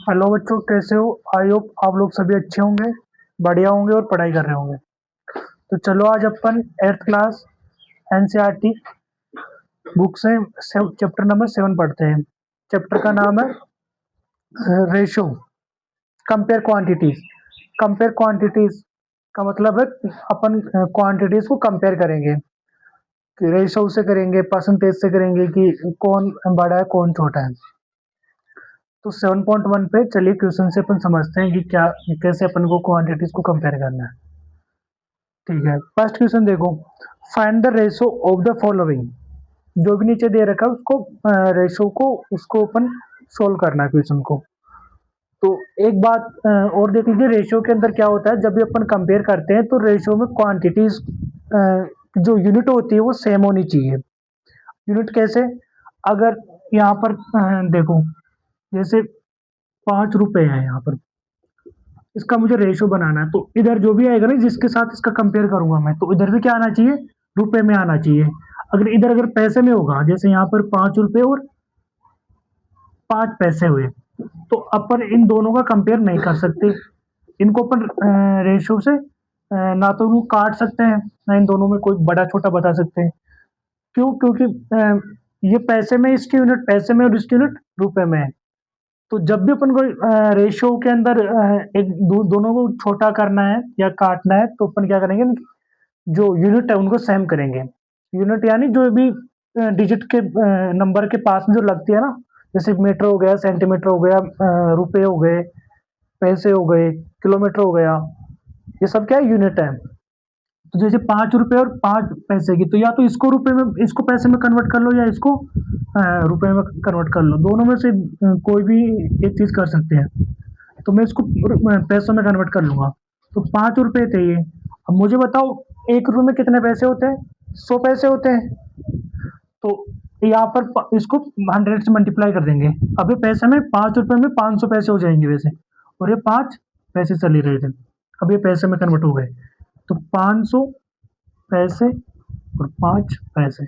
Hello बच्चों, कैसे हो? आई होप आप लोग सभी अच्छे होंगे, बढ़िया होंगे और पढ़ाई कर रहे होंगे। तो चलो आज अपन 8th क्लास एनसीईआरटी बुक से चैप्टर नंबर 7 पढ़ते हैं। चैप्टर का नाम है ratio, compare quantities. Compare quantities का मतलब है अपन क्वांटिटीज को कंपेयर करेंगे, कि रेशो से करेंगे, परसेंटेज से करेंगे कि कौन बड़ा है कौन छोटा है। तो 7.1 पे चलिए क्वेश्चन से अपन समझते हैं कि क्या कैसे अपन को क्वांटिटीज को कंपेयर करना है। ठीक है, फर्स्ट क्वेश्चन देखो, find the ratio of the following. जो भी नीचे दे रखा है उसको रेशो को उसको अपन सोल्व करना है क्वेश्चन को। तो एक बात और देख लीजिए, रेशियो के अंदर क्या होता है, जब भी अपन कंपेयर करते हैं तो रेशियो में क्वांटिटीज जो यूनिट होती है वो सेम होनी चाहिए। यूनिट कैसे? अगर यहाँ पर देखो, जैसे 5 रुपए है यहाँ पर, इसका मुझे रेशियो बनाना है, तो इधर जो भी आएगा ना जिसके साथ इसका कंपेयर करूंगा मैं, तो इधर भी क्या आना चाहिए, रुपए में आना चाहिए। अगर पैसे में होगा, जैसे यहाँ पर 5 रुपए और 5 पैसे हुए, तो अपन इन दोनों का कंपेयर नहीं कर सकते। इनको अपन रेशियो से ना तो वो काट सकते हैं, ना इन दोनों में कोई बड़ा छोटा बता सकते हैं। क्यों? क्योंकि ये पैसे में, इसकी यूनिट पैसे में और इसकी यूनिट रुपए में है। तो जब भी अपन को रेशियो के अंदर दोनों को छोटा करना है या काटना है, तो अपन क्या करेंगे, जो यूनिट है उनको सेम करेंगे। यूनिट यानी जो भी डिजिट के नंबर के पास में जो लगती है ना, जैसे मीटर हो गया, सेंटीमीटर हो गया, रुपए हो गए, पैसे हो गए, किलोमीटर हो गया, ये सब क्या है, यूनिट है। तो जैसे 5 रुपए और 5 पैसे की, तो या तो इसको रुपए में, इसको पैसे में कन्वर्ट कर लो, या इसको रुपए में कन्वर्ट कर लो। दोनों में से कोई भी एक चीज कर सकते हैं। तो मैं इसको पैसों में कन्वर्ट कर लूंगा। तो 5 रुपए थे ये। अब मुझे बताओ, 1 रुपए में कितने पैसे होते हैं? 100 पैसे होते हैं। तो यहाँ पर इसको 100 से मल्टीप्लाई कर देंगे। अब ये पैसे में 5 रुपए में 500 पैसे हो जाएंगे वैसे, और ये 5 पैसे चले रहे थे, अब ये पैसे में कन्वर्ट हो गए। तो 500 पैसे और 5 पैसे,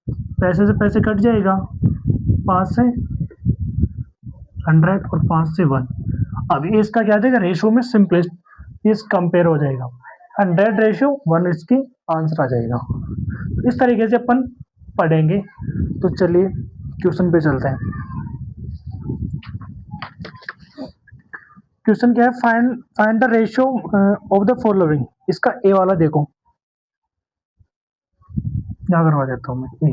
पैसे से पैसे कट जाएगा, 5 से 100 और 5 से 1। अब ये इसका क्या देगा, रेशियो में सिंपलेस्ट इस कंपेयर हो जाएगा, 100:1 इसकी आंसर आ जाएगा। इस तरीके से अपन पढ़ेंगे। तो चलिए क्वेश्चन पे चलते हैं। क्वेश्चन क्या है, find the ratio of the following. इसका ए वाला देखो, क्या करवा देता हूँ मैं।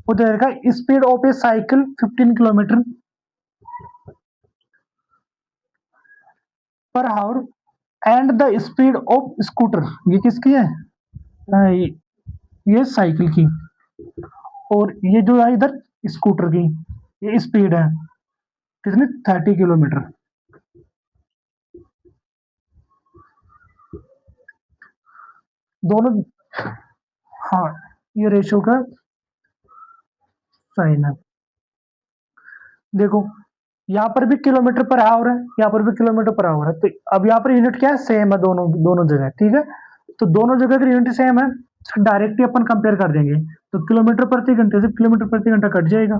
वो देगा speed of A cycle 15 kilometre per hour and the speed of scooter. ये किसकी है? ये साइकिल की, और ये जो है इधर स्कूटर की, ये स्पीड है कितनी, 30 किलोमीटर। दोनों, हाँ, ये रेशियो का साइन है। देखो, यहाँ पर भी किलोमीटर पर आवर है, यहाँ पर भी किलोमीटर पर आवर है। तो अब यहाँ पर यूनिट क्या है, सेम है दोनों दोनों जगह। ठीक है, तो दोनों जगह की यूनिट सेम है, डायरेक्टली अपन कंपेयर कर देंगे। तो किलोमीटर प्रति घंटे से किलोमीटर प्रति घंटा कट जाएगा।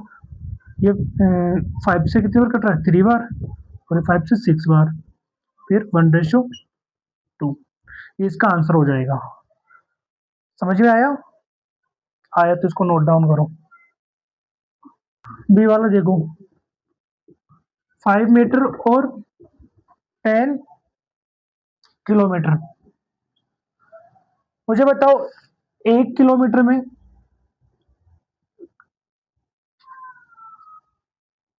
ये 5 से कितनी बार कट रहा है, 3 बार, और 5 से 6 बार, फिर 1:2। ये इसका आंसर हो जाएगा। समझ में आया? आया तो इसको नोट डाउन करो। बी वाला देखो, 5 मीटर और 10 किलोमीटर। मुझे बताओ, 1 किलोमीटर में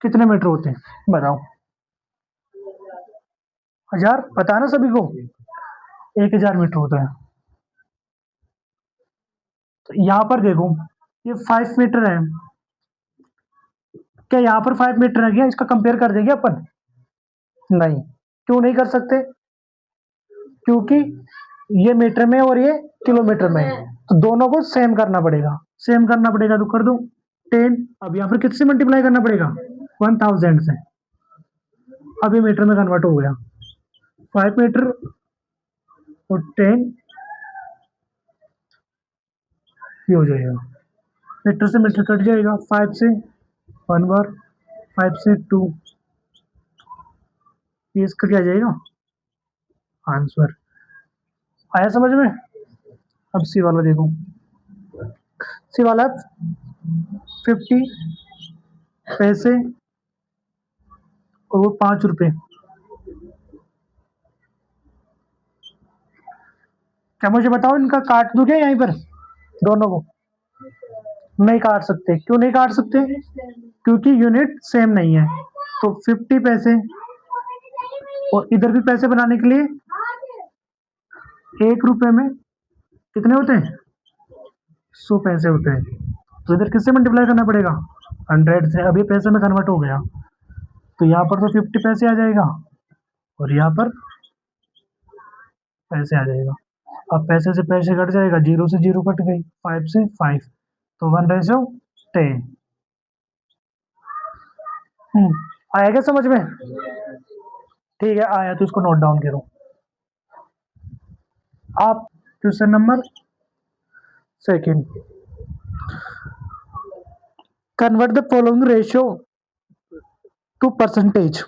कितने मीटर होते हैं, बताओ। 1000, पता ना सभी को, 1000 मीटर होता है। तो यहाँ पर देखो, ये 5 मीटर है, क्या यहाँ पर 5 मीटर है, क्या इसका कंपेयर कर देंगे अपन? नहीं। क्यों नहीं कर सकते? क्योंकि ये मीटर में और ये किलोमीटर में है, तो दोनों को सेम करना पड़ेगा। सेम करना पड़ेगा तो कर दो 10। अब यहाँ पर किससे मल्टीप्लाई करना पड़ेगा, 1000 से। अब ये मीटर में कन्वर्ट हो गया, 5 मीटर और 10 ये हो जाएगा। मीटर से मीटर कट जाएगा, 5 से 1 बार, 5 से 2, ये इसका क्या जाएगा आंसर। आया समझ में। अब सी वाला देखो, सी वाला 50 पैसे और वो 5 रुपए। क्या मुझे बताओ, इनका काट दूं क्या यहीं पर दोनों को? नहीं काट सकते। क्यों नहीं काट सकते? क्योंकि यूनिट सेम नहीं है। तो 50 पैसे और इधर भी पैसे बनाने के लिए 1 रुपए में कितने होते हैं? 100 पैसे होते हैं। तो इधर किससे मल्टीप्लाई करना पड़ेगा? 100 से। अभी पैसे में कन्वर्ट हो गया, तो यहाँ पर तो 50 पैसे आ जाएगा और यहाँ पर पैसे आ जाएगा। अब पैसे से पैसे कट जाएगा, 0 से 0 कट गई, 5 से 5, तो 1/10। आया क्या समझ में? ठीक है, आया तो इसको नोट डाउन करो आप। Question number second, convert the following ratio two percentage.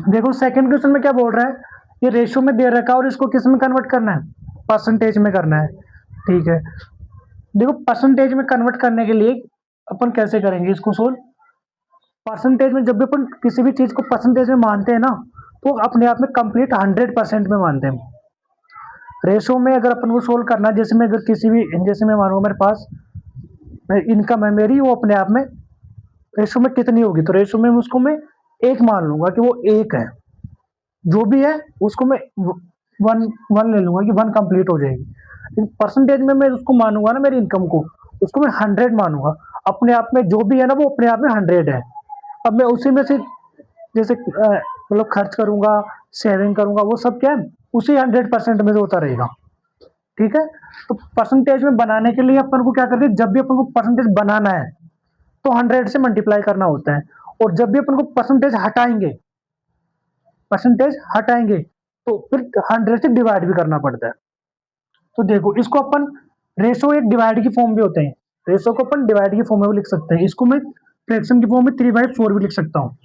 देखो सेकंड क्वेश्चन में क्या बोल रहा है, ये रेशियो में दे रखा है और इसको किस में कन्वर्ट करना है? परसेंटेज में करना है। ठीक है, देखो परसेंटेज में कन्वर्ट करने के लिए अपन कैसे करेंगे इसको सोल्व। परसेंटेज में जब भी अपन किसी भी चीज को परसेंटेज में मानते हैं ना, तो अपने आप में कंप्लीट 100% में मानते हैं। रेशो में अगर अपन को सोल्व करना, जैसे मैं अगर किसी भी, जैसे मैं मानूंगा मेरे पास इनकम है मेरी, वो अपने आप में रेशो में कितनी होगी, तो रेशो में उसको मैं 1 मान लूंगा कि वो 1 है। जो भी है उसको मैं 1 ले लूंगा कि 1 कंप्लीट हो जाएगी। लेकिन परसेंटेज में मैं उसको मानूंगा ना, मेरी इनकम को, उसको मैं 100 मानूंगा। अपने आप में जो भी है ना, वो अपने आप में 100 है। अब मैं उसी में से जैसे मतलब खर्च करूंगा, सेविंग करूंगा, वो सब क्या है उसी 100% में होता रहेगा। ठीक है, तो परसेंटेज में बनाने के लिए अपन को क्या करते हैं, जब भी अपन को परसेंटेज बनाना है तो 100 से मल्टीप्लाई करना होता है, और जब भी अपन को परसेंटेज हटाएंगे तो फिर 100 से डिवाइड भी करना पड़ता है। तो देखो इसको अपन रेशो एक डिवाइड की फॉर्म भी होते हैं, रेशो को अपन डिवाइड की फॉर्म में भी लिख सकते हैं। इसको मैं फ्रैक्शन की फॉर्म में 3/4 भी लिख सकता हूँ।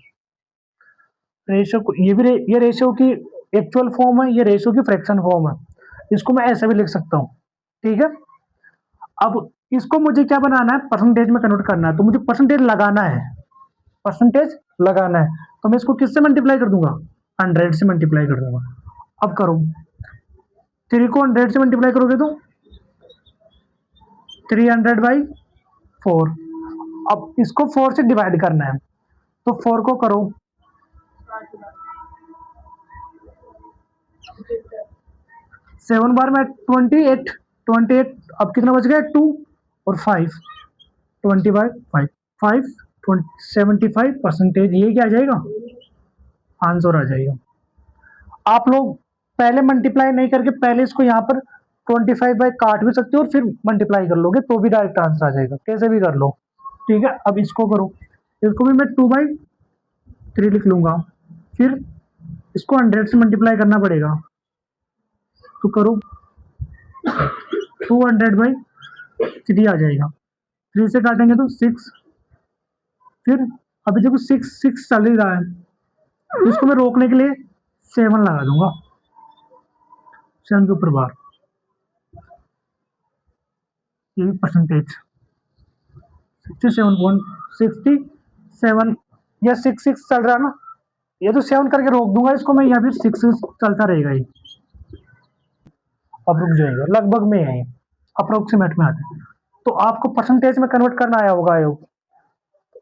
रेशो को ये रेशो की एक्चुअल फॉर्म है, ये रेशो की फ्रैक्शन फॉर्म है। इसको मैं ऐसे भी लिख सकता हूँ। ठीक है, अब इसको मुझे क्या बनाना है, परसेंटेज में कन्वर्ट करना है, तो मुझे परसेंटेज लगाना है। परसेंटेज लगाना है तो मैं इसको किससे मल्टीप्लाई कर दूंगा? 100 से मल्टीप्लाई कर दूंगा। अब करो, 3 को 100 से मल्टीप्लाई करोगे तो 300/4। अब इसको 4 से डिवाइड करना है, तो 4 को करो 7 बार में 28। अब कितना बच गया? 2 और 5, 20/5, 75%। ये क्या आ जाएगा? आंसर आ जाएगा। आप लोग पहले मल्टीप्लाई नहीं करके पहले इसको यहाँ पर 25 बाय काट भी सकते हो और फिर मल्टीप्लाई कर लोगे तो भी डायरेक्ट आंसर आ जाएगा, कैसे भी कर लो। ठीक है, अब इसको करो, इसको भी मैं 2/3 लिख लूंगा, फिर इसको 100 से मल्टीप्लाई करना पड़ेगा, तो करो 200/3 आ जाएगा। 3 से काटेंगे तो 6, फिर अभी देखो 6 चल ही रहा है, तो इसको मैं रोकने के लिए 7 लगा दूंगा, 7 के ऊपर बार, ये भी परसेंटेज 67.67 या 6 चल रहा है ना, ये तो 7 करके रोक दूंगा इसको मैं, या फिर 6 चलता रहेगा ये। अब रुक जाएगा, लगभग में है, अप्रोक्सीमेट में आते हैं। तो आपको परसेंटेज में कन्वर्ट करना आया होगा आयोग,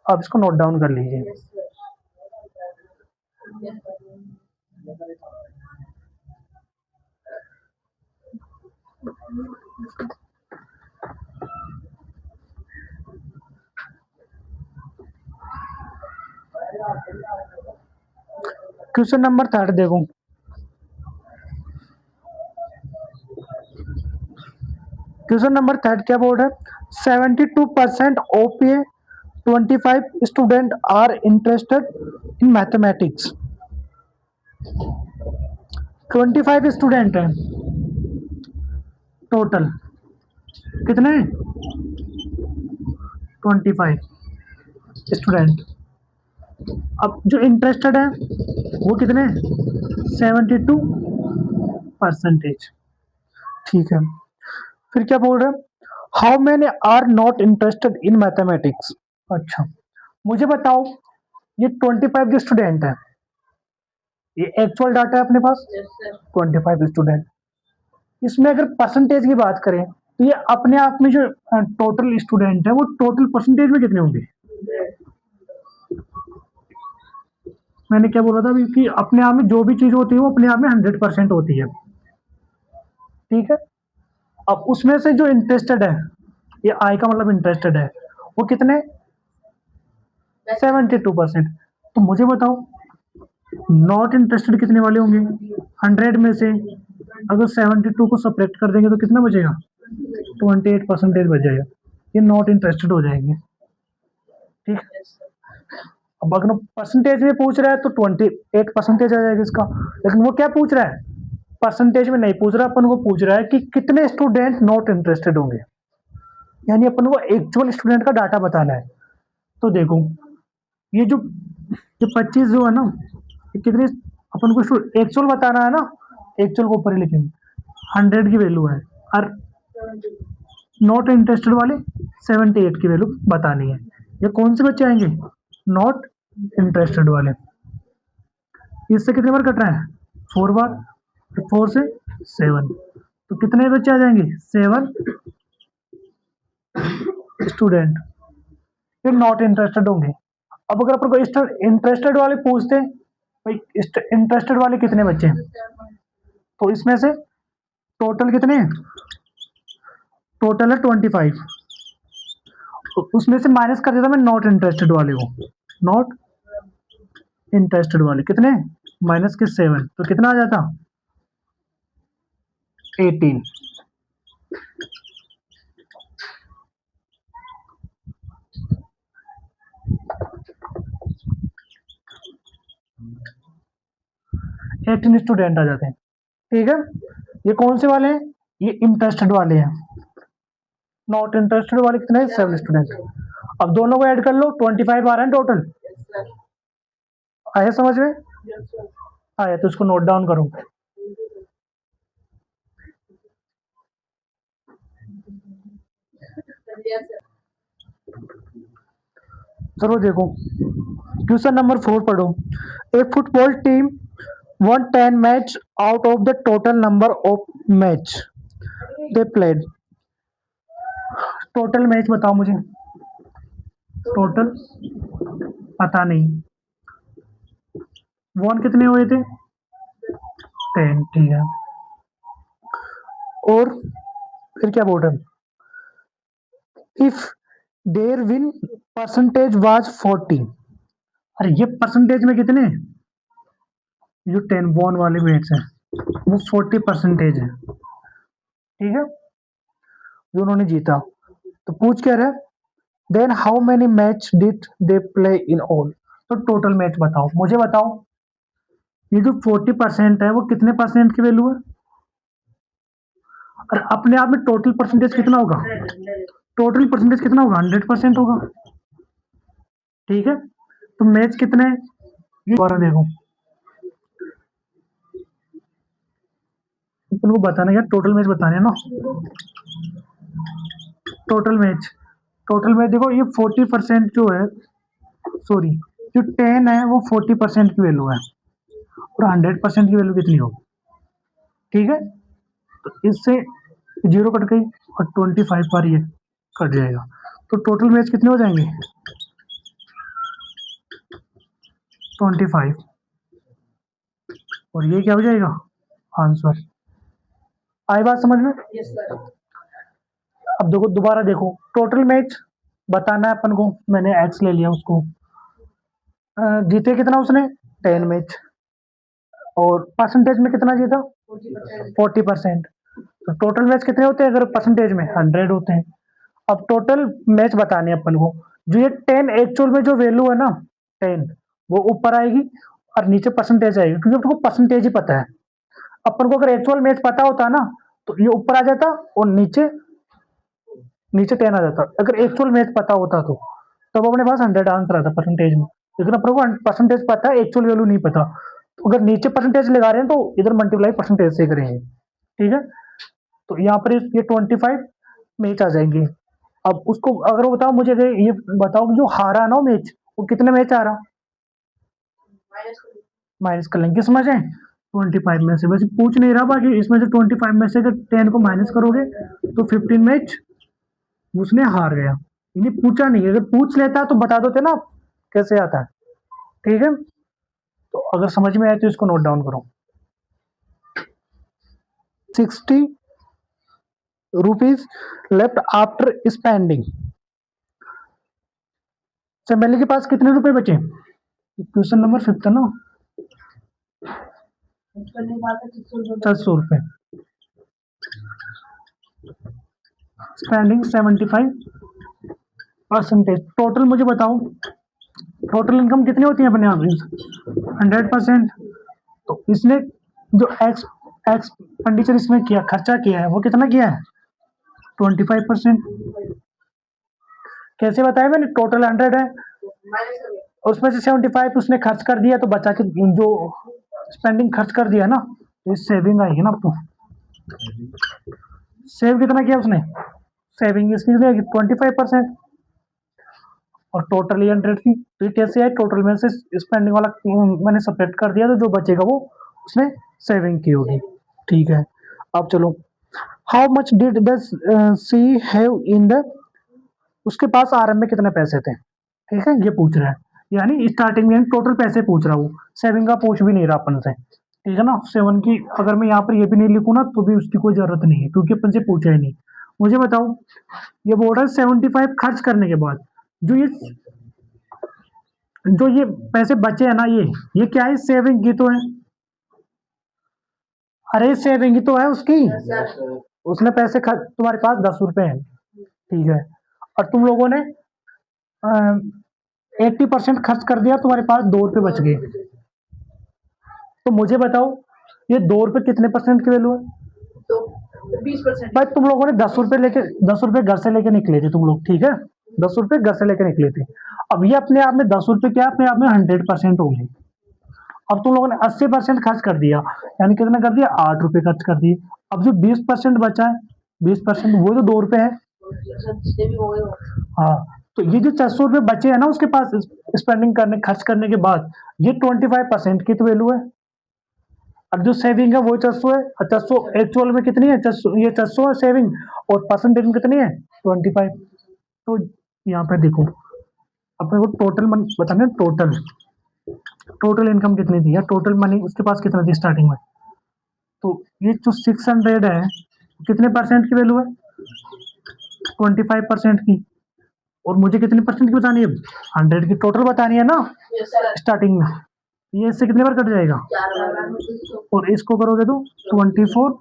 आप इसको नोट डाउन कर लीजिए। क्वेश्चन नंबर 3 देखो, क्वेश्चन नंबर 3 क्या बोल रहा है, 72% OPA 25 student are interested in mathematics. 25 student है, टोटल कितने 25 स्टूडेंट। अब जो इंटरेस्टेड है वो कितने 72%। ठीक है, फिर क्या बोल रहे हैं, how many are not interested in mathematics. अच्छा, मुझे बताओ ये 25 जो स्टूडेंट है, ये एक्चुअल डाटा है अपने पास 25 स्टूडेंट। इसमें अगर परसेंटेज की बात करें तो ये अपने आप में जो टोटल स्टूडेंट है वो टोटल परसेंटेज में कितने होंगे। मैंने क्या बोला था अभी कि अपने आप में जो भी चीज होती है वो अपने आप में 100% होती है। ठीक है, अब उसमें से जो इंटरेस्टेड है, ये आई का मतलब इंटरेस्टेड है, वो कितने 72%। तो मुझे बताओ नॉट इंटरेस्टेड कितने वाले होंगे 100 में से। अगर 72 को सब्ट्रैक्ट कर देंगे तो कितना बचेगा 28% बच जाएगा, ये नॉट इंटरेस्टेड हो जाएंगे। ठीक, अब अगर परसेंटेज में पूछ रहा है तो 28% आ जाएगा इसका, लेकिन वो क्या पूछ रहा है परसेंटेज में नहीं पूछ रहा, अपन को पूछ रहा है कि कितने स्टूडेंट नॉट इंटरेस्टेड होंगे, यानी अपन को एक्चुअल स्टूडेंट का डाटा बताना है। तो देखो ये जो 25 जो है ना, ये कितने अपन को एक्चुअल बताना है ना, एक्चुअल को ऊपर ही लिखेंगे 100 की वैल्यू है और नॉट इंटरेस्टेड वाले 78 की वैल्यू बतानी है। ये कौन से बच्चे आएंगे नॉट इंटरेस्टेड वाले। इससे कितने बार कट रहा है 4 बार, 4 से 7, तो कितने बच्चे आ जाएंगे 7 स्टूडेंट ये नॉट इंटरेस्टेड होंगे। अब अगर अपन को इंटरेस्टेड वाले पूछते हैं भाई इंटरेस्टेड वाले कितने बच्चे हैं, तो इसमें से टोटल कितने हैं, टोटल है 25, तो उसमें से माइनस कर देता मैं नॉट इंटरेस्टेड वाले को, नॉट इंटरेस्टेड वाले कितने माइनस के 7, तो कितना आ जाता 18। स्टूडेंट आ जाते हैं। ठीक है, ये कौन से वाले हैं, ये इंटरेस्टेड वाले हैं। नॉट इंटरेस्टेड वाले कितने हैं 7 स्टूडेंट। अब दोनों को ऐड कर लो 25 आ रहा है टोटल। आया समझ में, आया तो इसको नोट डाउन करो। चलो देखो क्वेश्चन नंबर 4 पढ़ो। A football team won 10 match out of the total number of match they played. Total match बताओ मुझे, टोटल पता नहीं, वन कितने हुए थे 10। ठीक है, और फिर क्या बोल रहे हैं, if their win percentage was 40। अरे ये परसेंटेज में कितने, जो 10 वन वाले मैच है वो 40% है। ठीक है, जो उन्होंने जीता, तो पूछ क्या रहा है then how many match did they play in all. तो टोटल मैच बताओ, मुझे बताओ ये जो 40% है वो कितने परसेंट की वैल्यू है, और अपने आप में टोटल परसेंटेज कितना होगा, टोटल परसेंटेज कितना होगा 100% होगा। ठीक है, तो मैच कितने हैं ये दोबारा देखो, तुमको बताना क्या टोटल मैच बताने ना, टोटल मैच देखो ये 40% जो है, सॉरी जो 10 है वो 40% की वैल्यू है, और 100% की वैल्यू कितनी होगी। ठीक है, तो इससे 0 कट गई और 25 पर ये कट जाएगा, तो टोटल मैच कितने हो जाएंगे 25, और ये क्या हो जाएगा आंसर। आई बात समझ में। Yes sir. अब देखो दोबारा देखो, टोटल मैच बताना है अपन को, मैंने एक्स ले लिया उसको, जीते कितना उसने 10 मैच, और परसेंटेज में कितना जीता 40%। तो टोटल मैच कितने होते हैं अगर परसेंटेज में 100 होते हैं। अब टोटल मैच बताने हैं अपन को, जो ये 10 एक्चुअल में जो वैल्यू है ना 10 वो ऊपर आएगी और नीचे परसेंटेज आएगी, क्योंकि अपने को परसेंटेज ही पता है। अपन को अगर एक्चुअल मैच पता होता ना तो ये ऊपर आ जाता और नीचे नीचे 10 आ जाता। अगर एक्चुअल मैथ पता होता तो अपने पास 100 आंसर आता परसेंटेज में, लेकिन अपने को परसेंटेज पता है, एक्चुअल वैल्यू नहीं पता। तो अगर नीचे परसेंटेज लगा रहे हैं तो इधर मल्टीप्लाई परसेंटेज से करेंगे, ठीक है। तो यहाँ पर ये 25 मैच आ जाएंगे। अब उसको अगर वो बताओ मुझे, ये बताओ कि जो हारा ना मैच वो कितने मैच आ रहा, माइनस कर लेंगे, समझ है। 25 में से वैसे पूछ नहीं रहा, बाकी इसमें से 25 में से अगर 10 को माइनस करोगे तो 15 मैच उसने हार गया। इन्हें पूछा नहीं, अगर पूछ लेता तो बता देते ना कैसे आता है, ठीक है। तो अगर समझ में आए तो इसको नोट डाउन करो। 60 रुपीज लेफ्ट आफ्टर स्पेंडिंग। चमेली के पास कितने रुपए बचे? क्वेश्चन नंबर 5 ना, 400 रुपए। स्पेंडिंग 75%। टोटल मुझे बताओ, टोटल इनकम कितनी होती है अपने आप? 100%। तो इसने जो एक्सपेंडिचर इसमें किया, खर्चा किया है, वो कितना किया है? 25%। कैसे बताया मैंने? टोटल 100 है और उसमें से 75 उसने खर्च कर दिया, तो बचा के जो स्पेंडिंग खर्च कर दिया ना, तो सेविंग आएगी ना आपको। सेव कितना किया उसने? सेविंग इसकी 25% और टोटल 100 थी। तो कैसे है? टोटल में से स्पेंडिंग वाला मैंने सपरेट कर दिया, तो जो बचेगा वो उसने सेविंग की होगी, ठीक है। अब चलो, how much did the C have in the, उसके पास आरंभ में कितने पैसे थे, ठीक है, ये पूछ रहा है। यानी स्टार्टिंग में टोटल पैसे पूछ रहा हूँ, सेविंग का पूछ भी नहीं रहा अपन से, ठीक है ना। 7 की अगर मैं यहाँ पर ये भी नहीं लिखूँ ना तो भी उसकी कोई जरूरत नहीं है, क्योंकि अपन से पूछा ही नहीं। मुझे बताओ, ये बोल रहा है 75 खर्च करने के बाद जो ये पैसे बचे हैं ना, ये क्या है? सेविंग की तो है। अरे सेविंग ही तो है उसकी। उसने पैसे तुम्हारे पास 10 रुपए हैं, ठीक है, और तुम लोगों ने 80% खर्च कर दिया, तुम्हारे पास 2 रुपए बच गए। तो मुझे बताओ, ये 2 रुपए कितने परसेंट की वैल्यू है? 20%। भाई तुम लोगों ने 10 रुपए घर से लेके निकले थे तुम लोग, ठीक है, 10 रुपए घर से लेके निकले थे। अब ये अपने आप में 10 रुपए क्या, अपने आप में 100% हो गए। अब तुम लोगों ने 80% खर्च कर दिया, यानी कितना कर दिया? 8 रुपए खर्च कर दिए। अब जो 20% बचा है, 20% वो तो 2 रुपए है। हाँ, तो ये जो 400 रुपए बचे हैं ना उसके पास स्पेंडिंग करने, खर्च करने के बाद, ये 25% की तो वैल्यू है। अब जो सेविंग है वो 400 है, 400 एक्चुअल में कितनी है? 400, ये 400 है सेविंग, और परसेंटेज में कितनी है? 25। तो यहाँ पे देखो, अपने को टोटल मनी बताना, टोटल इनकम कितनी थी या टोटल मनी उसके पास कितना थी स्टार्टिंग में। तो ये जो 600 है, कितने परसेंट की वैल्यू है? 25% की। और मुझे कितने परसेंट की बतानी है? 100 की टोटल बतानी है ना स्टार्टिंग में। ये इससे कितने बार कट जाएगा? और इसको करोगे तो 24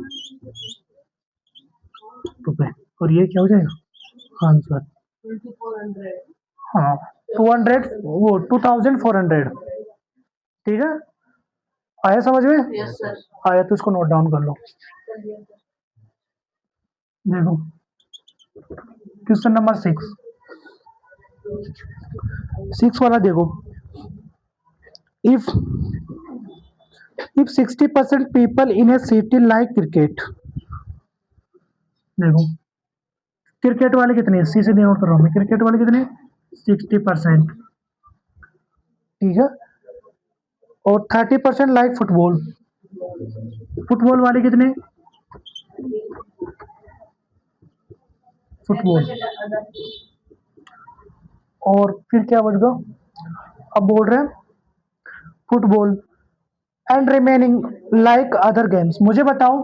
रुपए, और ये क्या हो जाएगा आंसर? हाँ, 200, वो 2400, ठीक है। आया समझ में? आया तो इसको नोट डाउन कर लो। देखो क्वेश्चन नंबर 6 वाला देखो, if 60% people in A city like cricket. देखो क्रिकेट वाले कितने, सी से नोट कर रहा हूँ मैं, क्रिकेट वाले कितने? 60%, ठीक है। और 30% लाइक फुटबॉल, फुटबॉल वाले कितने? फुटबॉल। और फिर क्या बच गया? अब बोल रहे हैं football and remaining like other games. मुझे बताओ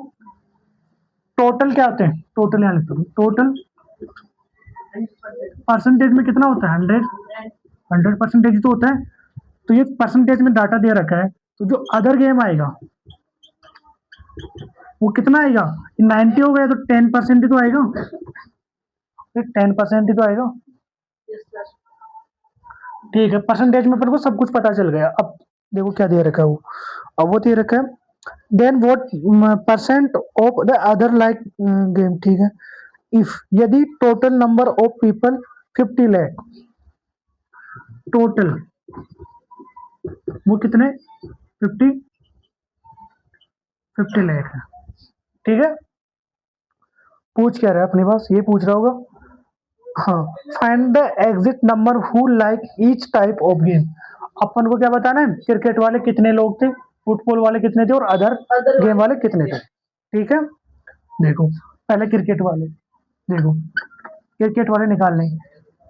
टोटल क्या होते हैं? टोटल यहाँ लिखो, टोटल परसेंटेज में कितना होता है? 100% तो होता है। तो ये परसेंटेज में डाटा दे रखा है, तो जो अदर गेम आएगा वो कितना आएगा? 90 हो गया तो 10% ही तो आएगा, 10% ही तो आएगा, ठीक है। परसेंटेज में अपन को सब कुछ पता चल गया। अब देखो क्या दे रखा है वो, अब वो दे रखा है then what percent of the other like game, ठीक है। इफ यदि total number of people 50 lakh, total वो कितने 50 50 लाख है, ठीक है। पूछ क्या रहा है अपने पास, ये पूछ रहा होगा, हाँ। Find the exact number who like each type of game. अपन को क्या बताना है, क्रिकेट वाले कितने लोग थे, फुटबॉल वाले कितने थे और अदर गेम वाले कितने थे, ठीक है। देखो पहले क्रिकेट वाले, देखो क्रिकेट वाले निकालने,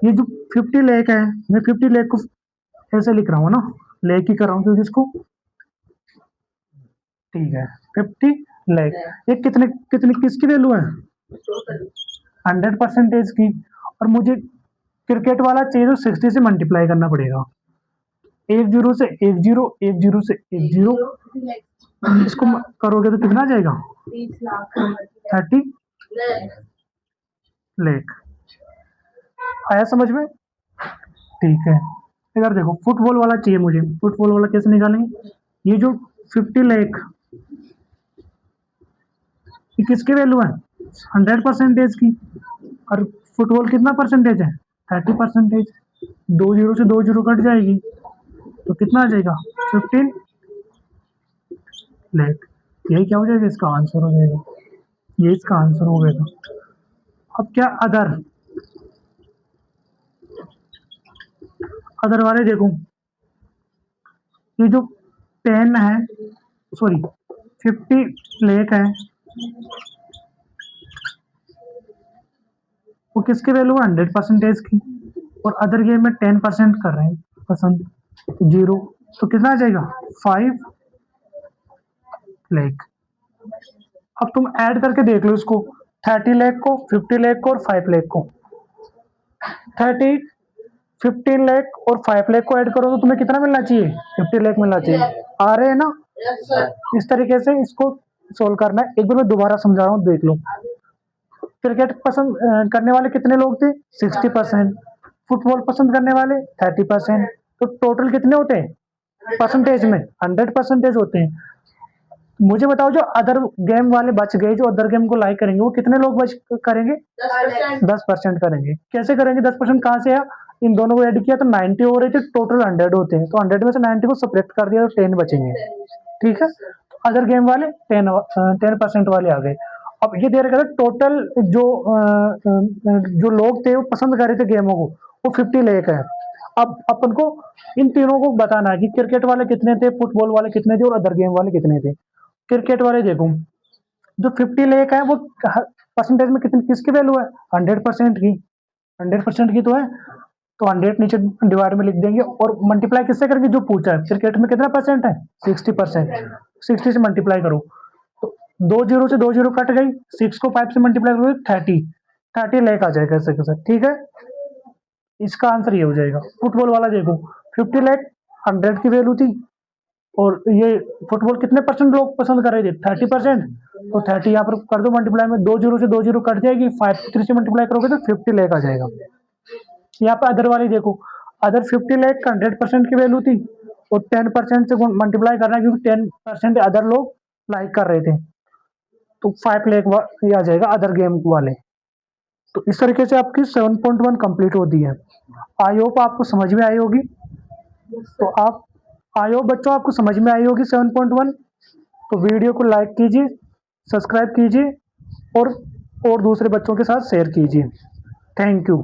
ये जो 50 लाख है, मैं 50 लाख को ऐसे लिख रहा हूँ ना, लेख ही कर रहा हूँ क्योंकि इसको, ठीक है। 50 लाख, ये कितने कितने किसकी वैल्यू है, 100% की। और मुझे क्रिकेट वाला चाहिए तो 60 से मल्टीप्लाई करना पड़ेगा, एक जीरो से एक जीरो, एक जीरो से एक जीरो, इसको करोगे तो कितना आ जाएगा 30 लाख। आया समझ में, ठीक है। इधर देखो फुटबॉल वाला चाहिए मुझे, फुटबॉल वाला कैसे निकालेंगे, ये जो 50 लाख ये किसकी वैल्यू है 100% की, और फुटबॉल कितना परसेंटेज है 30%। दो जीरो से दो जीरो कट जाएगी तो कितना आ जाएगा 15 लाख। यही क्या हो जाएगा, इसका आंसर हो जाएगा, ये इसका आंसर हो गया। अब क्या अदर, अदर वाले देखो, ये जो 10 है, सॉरी 50 लाख है, वो किसकी वैल्यू है 100% की, और अदर गेम में 10% कर रहे हैं पसंद, जीरो, तो कितना आ जाएगा 5 लाख। अब तुम ऐड करके देख लो इसको, 30 लाख को, 50 लाख को और 5 लाख को, 30 15 लाख और 5 लाख को ऐड करो तो तुम्हें कितना मिलना चाहिए 50 लाख मिलना चाहिए, आ रहे हैं ना। इस तरीके से इसको सोल्व करना है। एक बार मैं दोबारा समझा रहा हूँ, देख लो। क्रिकेट पसंद करने वाले कितने लोग थे 60%, फुटबॉल पसंद करने वाले 30%, तो टोटल कितने होते हैं परसेंटेज में 100% होते हैं। मुझे बताओ जो अदर गेम वाले बच गए, जो अदर गेम को लाइक करेंगे, वो कितने लोग बच करेंगे 10% करेंगे। कैसे करेंगे 10% कहाँ से है, इन दोनों को ऐड किया तो 90 हो रहे थे, टोटल 100 होते हैं, तो 100 में से 90 को सब्ट्रैक्ट कर दिया तो 10 बचेंगे, ठीक है। तो अदर गेम वाले 10% वाले आ गए। अब ये दे रखा था टोटल जो लोग थे वो पसंद कर रहे थे गेमों को, वो 50 लाख है। अब अपन को इन तीनों को बताना है कि क्रिकेट वाले कितने थे, फुटबॉल वाले कितने थे और अदर गेम वाले कितने थे। क्रिकेट वाले देखो, जो 50 लाख है वो परसेंटेज में कितनी किसकी वैल्यू है 100% की, 100% की तो है, तो 100 नीचे डिवाइड में लिख देंगे और मल्टीप्लाई किससे करेंगे, जो पूछा है क्रिकेट में कितना परसेंट है 60%, 60 से मल्टीप्लाई करो तो दो जीरो से दो जीरो कट गई, 6 को 5 से मल्टीप्लाई करो 30 लाख आ जाएगा ऐसे के साथ, ठीक है। इसका आंसर ये हो जाएगा। फुटबॉल वाला देखो 50 लाख 100 की वैल्यू थी, और ये फुटबॉल कितने परसेंट लोग पसंद कर रहे थे 30%, तो 30 यहाँ पर कर दो मल्टीप्लाई में, दो जीरो से दो जीरो कट जाएगी, 5 3 से मल्टीप्लाई करोगे तो 50 लाख आ जाएगा। यहाँ पे अदर वाली देखो, अदर 50 लाख का 100% की वैल्यू थी, और 10% से मल्टीप्लाई करना है क्योंकि 10% अदर लोग लाइक कर रहे थे, तो 5 लाख ये आ जाएगा अदर गेम वाले। तो इस तरीके से आपकी 7.1 कंप्लीट होती है। आई होप आपको समझ में आई होगी। तो आप, आई होप बच्चों आपको समझ में आई होगी 7.1। तो वीडियो को लाइक कीजिए, सब्सक्राइब कीजिए और दूसरे बच्चों के साथ शेयर कीजिए। Thank you.